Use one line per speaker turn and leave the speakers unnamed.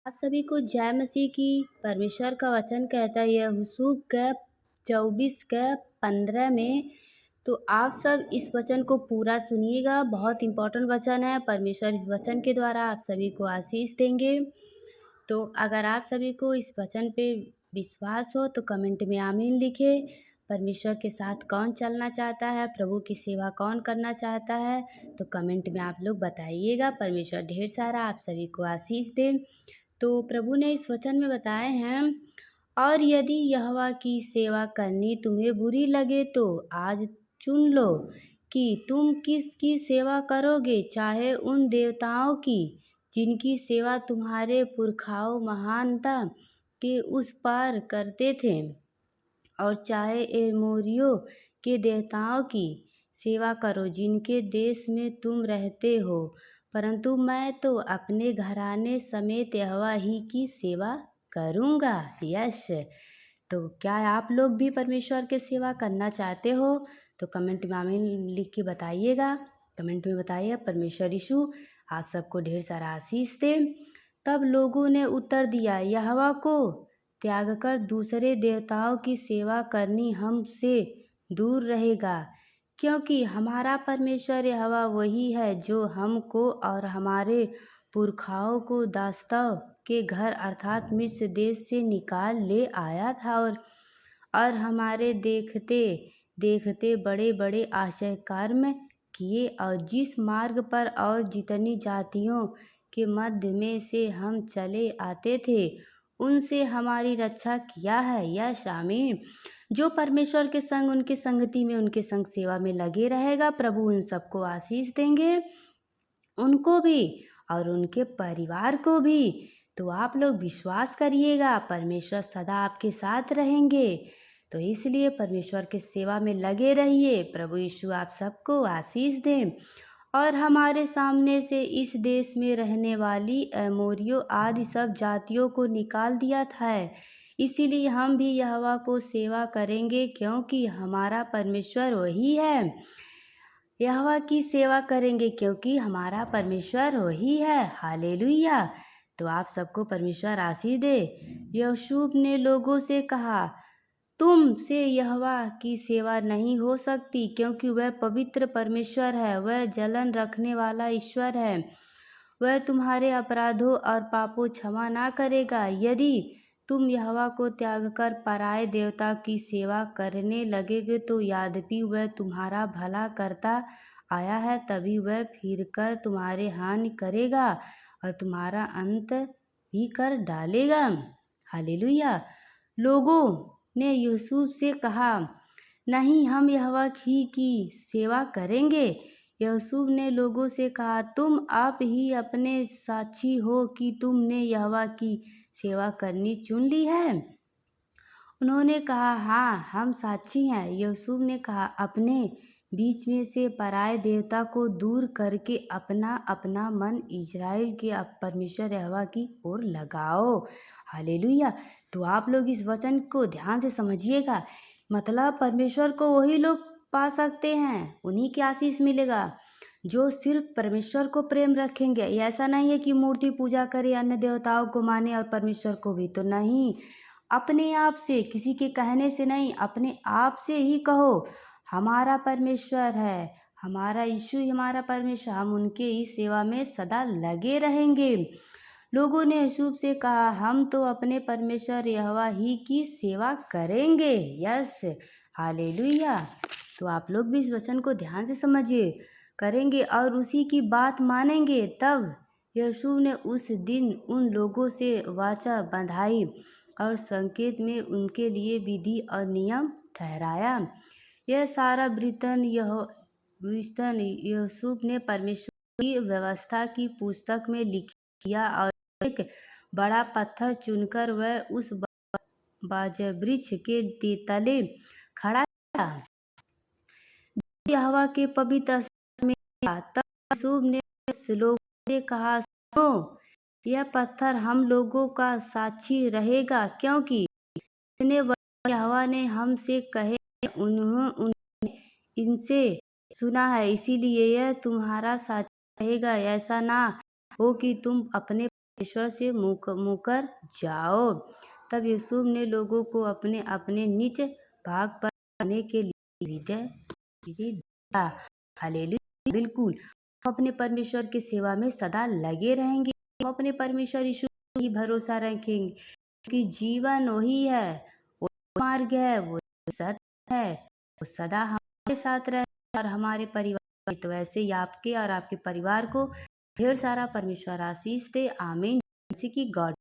आप सभी को जय मसीह की। परमेश्वर का वचन कहता है यहोशू के 24 के 15 में। तो आप सब इस वचन को पूरा सुनिएगा, बहुत इम्पोर्टेंट वचन है। परमेश्वर इस वचन के द्वारा आप सभी को आशीष देंगे। तो अगर आप सभी को इस वचन पे विश्वास हो तो कमेंट में आमीन लिखे। परमेश्वर के साथ कौन चलना चाहता है, प्रभु की सेवा कौन करना चाहता है, तो कमेंट में आप लोग बताइएगा। परमेश्वर ढेर सारा आप सभी को आशीष दे। तो प्रभु ने इस वचन में बताए हैं, और यदि यहोवा की सेवा करनी तुम्हें बुरी लगे तो आज चुन लो कि तुम किसकी सेवा करोगे, चाहे उन देवताओं की जिनकी सेवा तुम्हारे पुरखाओं महानता के उस पार करते थे, और चाहे एमोरियों के देवताओं की सेवा करो जिनके देश में तुम रहते हो। परंतु मैं तो अपने घराने समेत यहोवा ही की सेवा करूँगा। यस। तो क्या आप लोग भी परमेश्वर की सेवा करना चाहते हो? तो कमेंट में आमीन लिख के बताइएगा। कमेंट में बताइए। परमेश्वर यीशु आप सबको ढेर सारा आशीष दे। तब लोगों ने उत्तर दिया, यहोवा को त्याग कर दूसरे देवताओं की सेवा करनी हमसे दूर रहेगा, क्योंकि हमारा परमेश्वर यहोवा वही है जो हमको और हमारे पुरखाओं को दासत्व के घर अर्थात मिस्र देश से निकाल ले आया था, और हमारे देखते देखते बड़े बड़े आश्चर्य कर्म किए, और जिस मार्ग पर और जितनी जातियों के मध्य में से हम चले आते थे उनसे हमारी रक्षा किया है। यश आमीन। जो परमेश्वर के संग, उनकी संगति में, उनके संग सेवा में लगे रहेगा, प्रभु उन सबको आशीष देंगे, उनको भी और उनके परिवार को भी। तो आप लोग विश्वास करिएगा, परमेश्वर सदा आपके साथ रहेंगे। तो इसलिए परमेश्वर के सेवा में लगे रहिए। प्रभु यीशु आप सबको आशीष दें। और हमारे सामने से इस देश में रहने वाली एमोरियों आदि सब जातियों को निकाल दिया था। इसीलिए हम भी यहोवा को सेवा करेंगे, क्योंकि हमारा परमेश्वर वही है। यहोवा की सेवा करेंगे क्योंकि हमारा परमेश्वर वही है। हालेलुया। तो आप सबको परमेश्वर आशीष दे। यहोशू ने लोगों से कहा, तुम से यहोवा की सेवा नहीं हो सकती, क्योंकि वह पवित्र परमेश्वर है, वह जलन रखने वाला ईश्वर है। वह तुम्हारे अपराधों और पापों क्षमा ना करेगा। यदि तुम यहोवा को त्याग कर पराये देवता की सेवा करने लगेगे तो यद्यपि वह तुम्हारा भला करता आया है, तभी वह फिर कर तुम्हारे हानि करेगा और तुम्हारा अंत भी कर डालेगा। हालेलुया। लोगों ने यूसुफ से कहा, नहीं, हम यहोवा ही की सेवा करेंगे। यूसुफ ने लोगों से कहा, तुम आप ही अपने साक्षी हो कि तुमने यहोवा की सेवा करनी चुन ली है। उन्होंने कहा, हाँ, हम साक्षी हैं। यूसुफ ने कहा, अपने बीच में से पराये देवता को दूर करके अपना अपना मन इज़राइल के परमेश्वर यहोवा की ओर लगाओ। हालेलुया। तो आप लोग इस वचन को ध्यान से समझिएगा। मतलब परमेश्वर को वही लोग पा सकते हैं, उन्हीं की आशीष मिलेगा जो सिर्फ परमेश्वर को प्रेम रखेंगे। ऐसा नहीं है कि मूर्ति पूजा करे, अन्य देवताओं को माने और परमेश्वर को भी तो नहीं। अपने आप से, किसी के कहने से नहीं, अपने आप से ही कहो, हमारा परमेश्वर है, हमारा यीशु ही हमारा परमेश्वर, हम उनके ही सेवा में सदा लगे रहेंगे। लोगों ने यूसुफ से कहा, हम तो अपने परमेश्वर यहोवा ही की सेवा करेंगे। यस। हालेलुया। तो आप लोग भी इस वचन को ध्यान से समझिए। करेंगे और उसी की बात मानेंगे। तब यूसुफ ने उस दिन उन लोगों से वाचा बंधाई और संकेत में उनके लिए विधि और नियम ठहराया। यह सारा वृत्तांत यूसुफ ने परमेश्वर की व्यवस्था की पुस्तक में लिख किया, और एक बड़ा पत्थर चुनकर वह उस बाजवृक्ष के तले खड़ा किया। यहोवा के पवित्र स्थान में था। तब यूसुफ ने उस लोगों से कहा, सुनो, यह पत्थर हम लोगों का साक्षी रहेगा, क्योंकि जितने वचन यहोवा ने हमसे कहे उन्होंने इनसे सुना है, इसीलिए यह तुम्हारा साक्षी रहेगा। ऐसा ना हो कि तुम अपने परमेश्वर से मुकर जाओ। तब यूसुफ ने लोगों को अपने अपने निज भाग पर आने के लिए विधि दिया। हालेलुया। बिल्कुल, हम अपने परमेश्वर की सेवा में सदा लगे रहेंगे। हम अपने परमेश्वर यीशु पर ही भरोसा रखेंगे, क्योंकि जीवन वही है, वो मार्ग है, वो सत्य है, वो सदा हमारे साथ रहे और हमारे परिवार। तो ऐसे ही आपके और आपके परिवार को ढेर सारा परमेश्वर आशीष दे। आमीन। की गॉड